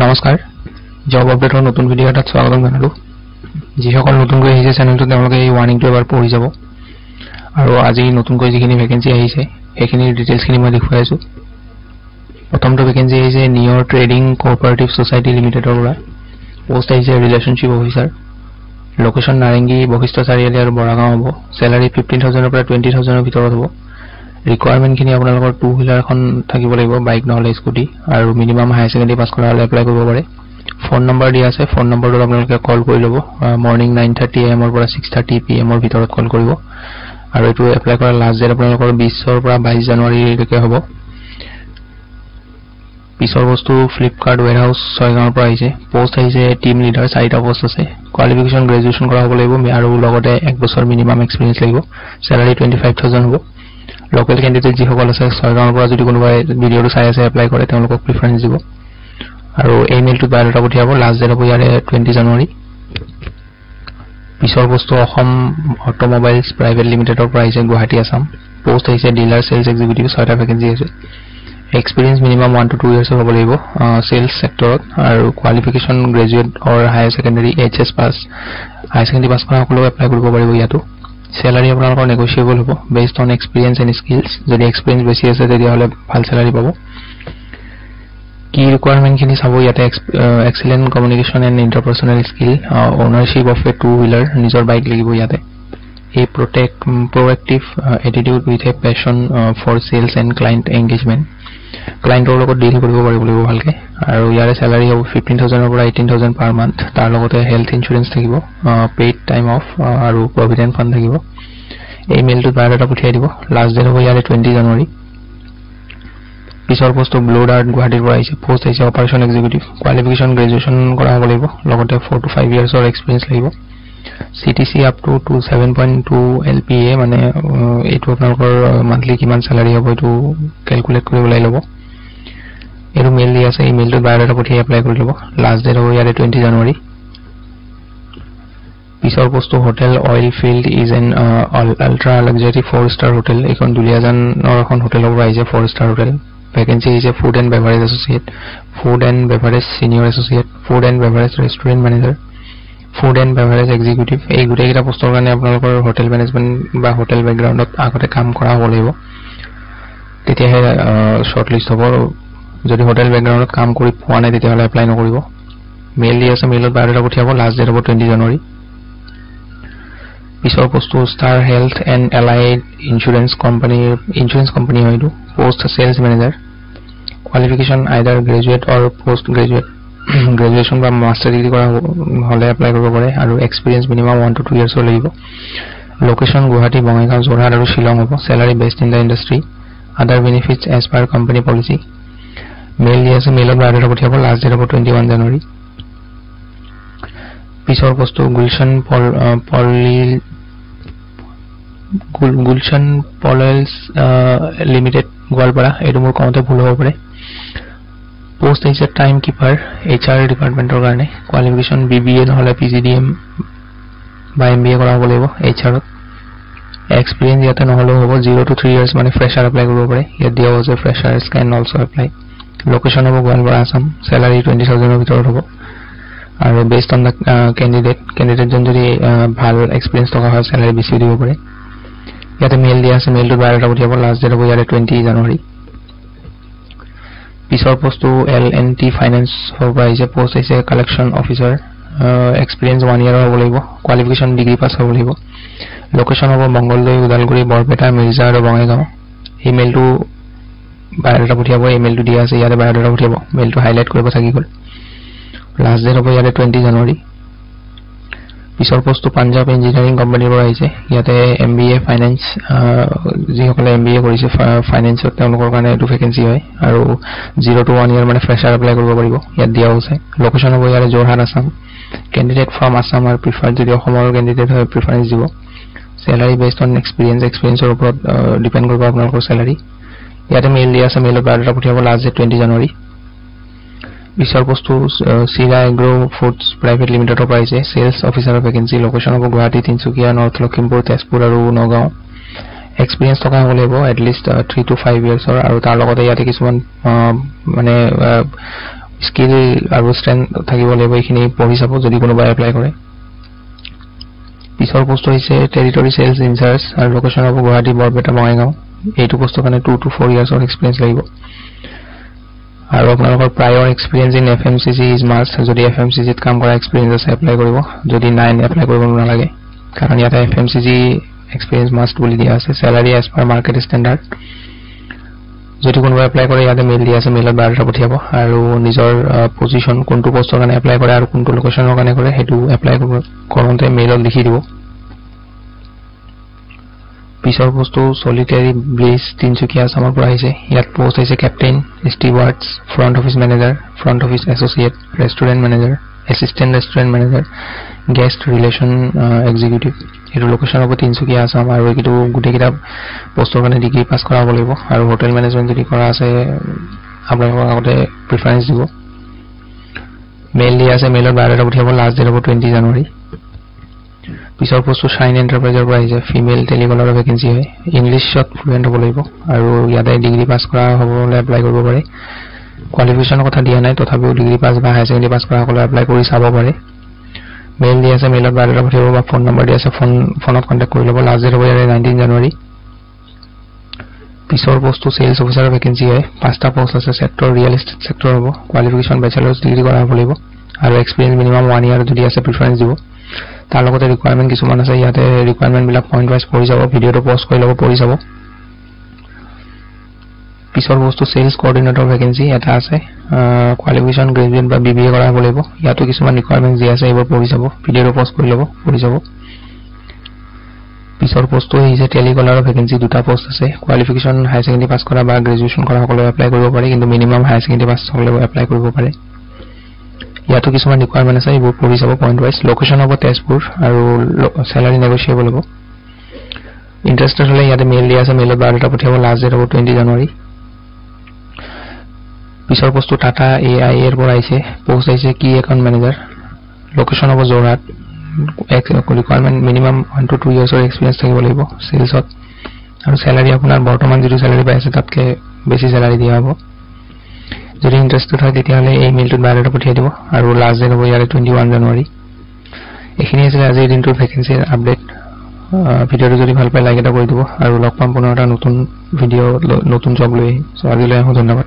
নমস্কাৰ জব আপডেটৰ নতুন ভিডিঅ' এটাত স্বাগতম জনালো যিসকল নতুনকৈ আহিছে চেনেলটো তেওঁলোকে এই ৱাৰ্নিংটো এবাৰ পঢ়ি যাব আৰু আজি নতুনকৈ যিখিনি ভেকেন্সি আহিছে সেইখিনি ডিটেইলছখিনি মই দেখুৱাই আছো প্ৰথমটো ভেকেন্সি আহিছে নিয়ৰ ট্ৰেডিং কোঅপাৰেটিভ সোসাইটি লিমিটেডৰ পৰা পোষ্ট আহিছে ৰিলেশনশ্বিপ অফিচাৰ লোকেশন নাৰেংগী বশিষ্ঠ চাৰিআলি আৰু বৰাগাঁও হ'ব স্যালাৰি 15000 ৰ পৰা 20000 ৰ ভিতৰত হ'ব ৰিকোয়াৰমেন্ট খিনি আপোনালোকৰ টু হুইলাৰ এখন থাকিব লাগিব বাইক নহলে স্কুটি আৰু মিনিমাম হাই সেকেন্ডাৰী পাস কৰা হলে এপ্লাই কৰিব পাৰে ফোন নম্বৰ দিয়া আছে ফোন নম্বৰটো আপোনালোকে কল কৰি ল'ব মৰ্নিং 9:30 am ৰ পৰা 6:30 pm ৰ ভিতৰত কল কৰিব আৰু এটো এপ্লাই কৰাৰ লাষ্ট ডেট আপোনালোকৰ 20 ৰ পৰা 22 জানুৱাৰী লৈকে হ'ব পিছৰ বস্তু ফ্লিপকাৰ্ট ওয়্যাৰহাউস ছয়গাঁৱৰ পৰা আহিছে পোষ্ট আহিছে টিম লিডাৰ 4টা পোষ্ট আছে কোৱালিফিকেশন গ্ৰেজুৱেচন কৰা হ'ব লাগিব আৰু লগতে 1 বছৰ মিনিমাম এক্সপেৰিয়েন্স লাগিব স্যালাৰি 25000 হ'ব লোকাল ক্যান্ডিডেট যিসকল আছে ছয়গাঁৱৰ পৰা যদি কোনোবাই ভিডিঅটো চাই আছে এপ্লাই কৰে তেওঁলোকক প্ৰিফাৰেন্স দিব আৰু ইমেইলটো বায়োডাটা পঠিয়াব লাষ্ট ডেট হ'ব ইয়াৰে 20 জানুৱাৰী পিছৰ বস্তু অসম অটোমোবাইলছ প্ৰাইভেট লিমিটেডৰ পৰা আহিছে গুৱাহাটী আসাম পোষ্ট আহিছে ডিলাৰ সেলছ এক্সিকিউটিভ 6টা ভেকেন্সি আছে এক্সপেৰিয়েন্স মিনিমাম 1 to 2 years হ'ব লাগিব সেলছ সেক্টৰত আৰু qualification graduate or higher secondary HS pass higher secondary pass কৰা সকলো এপ্লাই কৰিব পাৰিব ইয়াতো স্যালাৰি আপোনালোকৰ নেগোশিয়েবল হ'ব based on experience and skills যদি এক্সপেৰিয়েন্স বেছি আছে তেতিয়া হলে ভাল স্যালাৰি পাব কি ৰিকোয়াৰমেন্ট খিনি চাব ইয়াতে excellent communication and interpersonal skill ownership of a two wheeler নিজৰ বাইক লাগিব ইয়াতে a proactive attitude with a passion for sales and client engagement ক্লায়েন্টৰ লগত ডিল কৰিব পাৰিব লাগিব ভালকে আৰু ইয়াৰে স্যালাৰি হ'ব 15000 ৰ পৰা 18000 পাৰ মান্থ তাৰ লগতে হেলথ ইন্সুৰেন্স থাকিব পেইড টাইম অফ আৰু প্ৰভিডেন্ট ফান্ড থাকিব এই মেইলটো বায়োডাটা পঠিয়াই দিব লাষ্ট ডেট হ'ব ইয়াৰে 20 জানুৱাৰী পিছৰ পোষ্ট ব্লু ডাৰ্ট গুৱাহাটীৰ পৰা আহিছে পোষ্ট আহিছে অপাৰেশন এক্সিকিউটিভ কোৱালিফিকেশন গ্ৰেজুৱেচন কৰা হ'ব লাগিব লগতে 4 to 5 years অৰ এক্সপেৰিয়েন্স লাগিব CTC up to 7.2 LPA মানে এটো আপোনালোকৰ মান্থলি কিমান স্যালাৰি হ'ব এটো ক্যালকুলেট কৰি ওলাই ল'ব এটো মেইল দিয়া আছে ইমেইলটো বায়োডাটা পঠিয়াই এপ্লাই কৰি ল'ব লাষ্ট ডেট হ'ব ইয়াৰে 20 জানুৱাৰী পিছৰ বস্তু hotel oil field is an ultra luxury 4-star hotel এখন দুলিয়াজানৰ এখন হোটেলৰ পৰা আহিছে 4-star hotel vacancy is a food and beverage associate food and beverage senior associate food and beverage restaurant manager food and beverage executive এই গুটেইটা পোষ্টৰ কাৰণে আপোনালোকৰ hotel management বা হোটেল ব্যাকগ্ৰাউণ্ডত আগতে কাম কৰা হ'ব লাগিব তেতিয়াহে শৰ্ট লিষ্ট হ'ব যদি হোটেল ব্যাকগ্ৰাউণ্ডত কাম কৰি পোৱা নাই তেতিয়াহলে এপ্লাই নকৰিব মেইল দি আছে মেইলত বায়োডাটা পঠিয়াব লাষ্ট ডেট হ'ব 20 জানুৱাৰী পিছৰ post star health and allied insurance company হয়তো post sales manager qualification either graduate or post graduate graduation বা মাষ্টাৰ ডিগ্ৰী কৰা হলে এপ্লাই কৰিব পাৰে আৰু এক্সপেৰিয়েন্স মিনিমাম 1 to 2 years লাগিব লোকেশন গুৱাহাটী বঙাইগাঁও যোৰহাট আৰু শিলং হ'ব salary based in the industry other benefits as per company policy mail দি আছে মেইলত বায়োডাটা পঠিয়াব লাষ্ট ডেট হ'ব 21 জানুৱাৰী পিছৰ বস্তু গুলশন পলেলছ লিমিটেড গোৱালপাৰা এটো মোৰ কমতে ভুল হ'ব পাৰে পোষ্ট আহিছে টাইম কিপাৰ HR ডিপাৰ্টমেন্টৰ কাৰণে কোৱালিফিকেশন BBA নহলে PGDM বা MBA কৰা হ'ব লাগিব HR ত এক্সপেৰিয়েন্স ইয়াতে নহলে হ'ব 0 to 3 years মানে ফ্ৰেছাৰ এপ্লাই কৰিব পাৰে ইয়াত দিয়া হৈছে fresher can also apply location হ'ব গোৱালপাৰা আসাম স্যালাৰি 20000 ৰ ভিতৰত হ'ব আৰু বেসড অন দা ক্যান্ডিডেট জন যদি ভাল এক্সপেৰিয়েন্স থকা হয় স্যালাৰি বেছি দিব পাৰে ইয়াতে মেইল দিয়া আছে মেইলটো বায়োডাটা পঠিয়াব লাষ্ট ডেট হ'ব ইয়াৰে 20 জানুৱাৰী পিছৰ পোষ্ট L&T ফাইনান্স হ'ব আহিছে পোষ্ট আহিছে কালেকশন অফিচাৰ এক্সপেৰিয়েন্স 1 year হ'ব লাগিব কোৱালিফিকেশন ডিগ্ৰী পাস হ'ব লাগিব লোকেশন হ'ব মংগলদৈ উদালগুৰি বৰপেটা মিৰ্জা আৰু বঙাইগাঁও ইমেইলটো বায়োডাটা পঠিয়াব ইমেইলটো দিয়া আছে ইয়াৰে বায়োডাটা পঠিয়াব মেইলটো হাইলাইট কৰিব থাকি গ'ল লাষ্ট ডেট হ'ব ইয়াৰে 20 জানুৱাৰী পিছৰ পোষ্ট পাঞ্জাব ইঞ্জিনিয়াৰিং কোম্পানীৰ পৰা আহিছে ইয়াতে MBA ফাইনান্স যিসকলে MBA কৰিছে ফাইনান্সত তেওঁলোকৰ কাৰণে এটো ভেকেন্সি হয় আৰু 0 to 1 year মানে ফ্ৰেছাৰ এপ্লাই কৰিব পাৰিব ইয়াত দিয়া হৈছে লোকেশন হ'ব ইয়াৰে যোৰহাট আসাম ক্যান্ডিডেট ফ্ৰম আসাম আৰু প্ৰিফাৰ্ড যদি অসমৰ ক্যান্ডিডেট হয় প্ৰিফাৰেন্স দিব স্যালাৰি বেসড অন এক্সপেৰিয়েন্সৰ ওপৰত ডিপেন্ড কৰিব আপোনালোকৰ স্যালাৰি ইয়াতে মেইল দিয়া আছে মেইলত বায়োডাটা পঠিয়াব লাষ্ট ডেট 20 জানুৱাৰী পিছৰ বস্তু সিৰা এগ্ৰো ফুডছ প্ৰাইভেট লিমিটেডৰ পৰা আহিছে সেলছ অফিচাৰৰ ভেকেন্সি লোকেশন হ'ব গুৱাহাটী তিনচুকীয়া নৰ্থ লখিমপুৰ তেজপুৰ আৰু নগাঁও এক্সপেৰিয়েন্স থকা হ'ব লাগিব এট লিষ্ট 3 to 5 years আৰু তাৰ লগতে ইয়াতে কিছুমান মানে স্কিল আৰু ষ্ট্ৰেংথ থাকিব লাগিব এইখিনি পঢ়ি চাব যদি কোনোবাই এপ্লাই কৰে পিছৰ পোষ্ট হৈছে টেৰিটৰি সেলছ ইনচাৰ্জ আৰু লোকেশন হ'ব গুৱাহাটী বৰপেটা বঙাইগাঁও এইটো পোষ্টৰ কাৰণে 2 to 4 years of experience লাগিব আৰু আপোনালোকৰ প্ৰায়ৰ experience in FMCG is must যদি FMCG ত কাম কৰা এক্সপেৰিয়েন্স আছে এপ্লাই কৰিব যদি নাই এপ্লাই কৰিব নালাগে কাৰণ ইয়াতে FMCG এক্সপেৰিয়েন্স মাষ্ট বুলি দিয়া আছে salary as per market standard যদি কোনোবা এপ্লাই কৰে ইয়াতে মেইল দিয়া আছে মেইলত বাৰটা পঠিয়াব আৰু নিজৰ পজিশন কোনটো পোষ্টৰ কাৰণে এপ্লাই কৰে আৰু কোনটো লোকেশনৰ কাৰণে কৰে হেতু এপ্লাই কৰোতে মেইলত লিখি দিব পিছৰ পোষ্টটো সলিটাৰী ব্লিজ তিনচুকীয়া আসামৰ পৰা আহিছে ইয়াত পোষ্ট হৈছে captain stewards front office manager front office associate restaurant manager assistant restaurant manager guest relation executive এটো লোকেশন হ'ব তিনচুকীয়া আসাম আৰু এটো গুটেকিটা পোষ্টৰ কাৰণে ডিগ্ৰী পাস কৰা হ'ব লাগিব আৰু হোটেল ম্যানেজমেন্ট যদি কৰা আছে আপোনালোকৰ আগতে প্ৰিফাৰেন্স দিব মেইল দিয়া আছে মেইলত বাৰটা পঠিয়াব লাষ্ট ডেট হ'ব 20 জানুৱাৰী পিছৰ পোষ্টটো শাইন এন্টাৰপ্ৰাইজৰ পৰা আহিছে ফিমেল টেলিকলাৰ ভেকেন্সি হয় ইংলিছত ফ্লুয়েন্ট হ'ব লাগিব আৰু ইয়াতে ডিগ্ৰী পাস কৰা হ'বলে এপ্লাই কৰিব পাৰে কোৱালিফিকেশনৰ কথা দিয়া নাই তথাপিও ডিগ্ৰী পাস বা হাই সেকেন্ডাৰী পাস কৰা হ'লে এপ্লাই কৰি চাব পাৰে মেইল দিয়া আছে মেইলত বাৰটা পঠিয়াব বা ফোন নম্বৰ দিয়া আছে ফোনত কন্টাক্ট কৰি ল'ব লাষ্ট ডেট হ'ব 19 জানুৱাৰী পিছৰ পোষ্টটো সেলছ অফিচাৰৰ ভেকেন্সি হয় পাঁচটা পোষ্ট আছে সেক্টৰ ৰিয়েল এষ্টেট সেক্টৰ হ'ব কোৱালিফিকেশন ব্যাচেলাৰ্ছ ডিগ্ৰী কৰা হ'ব লাগিব আৰু এক্সপেৰিয়েন্স মিনিমাম 1 ইয়াৰ যদি আছে প্ৰিফাৰেন্স দিব তাৰ লগতে ৰিকোয়াৰমেন্ট কিছুমান আছে ইয়াতে ৰিকোয়াৰমেন্ট বিলাক পইণ্ট ওয়াইজ পঢ়ি যাব ভিডিওটো পজ কৰি ল'ব পঢ়ি যাব পিছৰ বস্তু সেলছ কোঅৰ্ডিনেটৰ ভেকেন্সি এটা আছে কোৱালিফিকেশন গ্ৰেজুৱেট বা বিবিএ কৰা হ'ব লাগিব ইয়াতো কিছুমান ৰিকোয়াৰমেন্ট যি আছে এইবোৰ পঢ়ি যাব ভিডিওটো পজ কৰি ল'ব পঢ়ি যাব পিছৰ পোষ্টটো হৈছে টেলিকলাৰৰ ভেকেন্সি দুটা পোষ্ট আছে কোৱালিফিকেশন হাই সেকেন্ডাৰী পাস কৰা বা গ্ৰেজুৱেচন কৰা সকলে এপ্লাই কৰিব পাৰে কিন্তু মিনিমাম হাই সেকেন্ডাৰী পাস হ'লেও এপ্লাই কৰিব পাৰে ইয়াতো কিছুমান ৰিকোয়াৰমেন্ট আছে এইবোৰ পঢ়ি যাব পইণ্ট ওয়াইজ লোকেশন হ'ব তেজপুৰ আৰু স্যালাৰি নেগোশিয়েবল হ'ব ইন্টাৰেষ্টেড হ'লে ইয়াতে মেইল দিয়া আছে মেইলত বাৰটা পঠিয়াব লাষ্ট ডেট হ'ব 20 জানুৱাৰী পিছৰ পোষ্টটো টাটা AI এৰ পৰা আহিছে পোষ্ট আহিছে কি একাউণ্ট মেনেজাৰ লোকেশন হ'ব যোৰহাট ৰিকোয়াৰমেন্ট মিনিমাম 1 to 2 ইয়াৰ্ছৰ এক্সপেৰিয়েন্স থাকিব লাগিব সেলছত আৰু স্যালাৰি আপোনাৰ বৰ্তমান যিটো স্যালাৰি পাই আছে তাতকে বেছি স্যালাৰি দিয়া হ'ব যদি ইন্টাৰেষ্টেড হয় তেতিয়াহ'লে এই মেইলটোত বাৰটা পঠিয়াই দিব আৰু লাষ্ট ডেট হ'ব 21 জানুৱাৰী এইখিনি আছিল আজিৰ দিনটোৰ ভেকেন্সিৰ আপডেট ভিডিওটো যদি ভাল পায় লাইক এটা কৰি দিব আৰু লগ পাম পুনৰ এটা নতুন ভিডিও নতুন জব লৈ সো আজিলৈ ধন্যবাদ